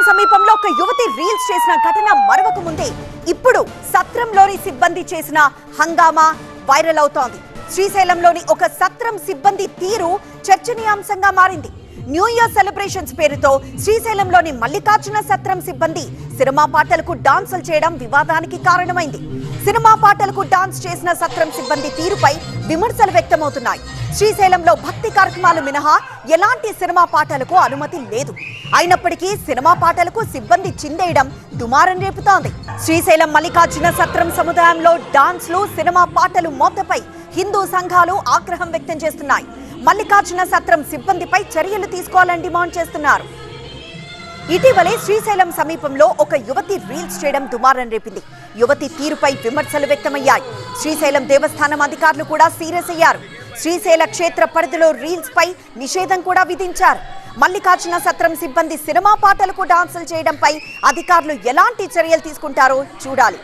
సమీపంలో ఒక యువతి రీల్స్ చేసిన ఘటన మరవక ముందే ఇప్పుడు సత్రంలోని సిబ్బంది చేసిన హంగామా వైరల్ అవుతోంది. శ్రీశైలంలోని ఒక సత్రం సిబ్బంది తీరు చర్చనీయాంశంగా మారింది. న్యూ ఇయర్ సెలబ్రేషన్స్ పేరుతో శ్రీశైలంలోని మల్లికార్జున సత్రం సిబ్బంది సినిమా పాటలకు డాన్సులు చేయడం వివాదానికి కారణమైంది. సినిమా పాటలకు డాన్స్ చేసిన సత్రం సిబ్బంది తీరుపై విమర్శలు వ్యక్తమవుతున్నాయి. శ్రీశైలంలో భక్తి కార్యక్రమాలు మినహా ఎలాంటి సినిమా పాటలకు అనుమతి లేదు. అయినప్పటికీ సినిమా పాటలకు సిబ్బంది చిందేయడం దుమారం రేపుతోంది. శ్రీశైలం మల్లికార్జున సత్రం సముదాయంలో డాన్స్లు, సినిమా పాటలు మోతపై హిందూ సంఘాలు ఆగ్రహం వ్యక్తం చేస్తున్నాయి. మల్లికార్జున సత్రం సిబ్బందిపై చర్యలు తీసుకోవాలని డిమాండ్ చేస్తున్నారు. ఇటీవలే శ్రీశైలం సమీపంలో ఒక యువతి రీల్స్ చేయడం దుమారం రేపింది. యువతి తీరుపై విమర్శలు వ్యక్తమయ్యాయి. శ్రీశైలం దేవస్థానం అధికారులు కూడా సీరియస్ అయ్యారు. శ్రీశైల క్షేత్ర పరిధిలో రీల్స్ పై నిషేధం కూడా విధించారు. మల్లికార్జున సత్రం సిబ్బంది సినిమా పాటలకు డాన్సులు చేయడంపై అధికారులు ఎలాంటి చర్యలు తీసుకుంటారో చూడాలి.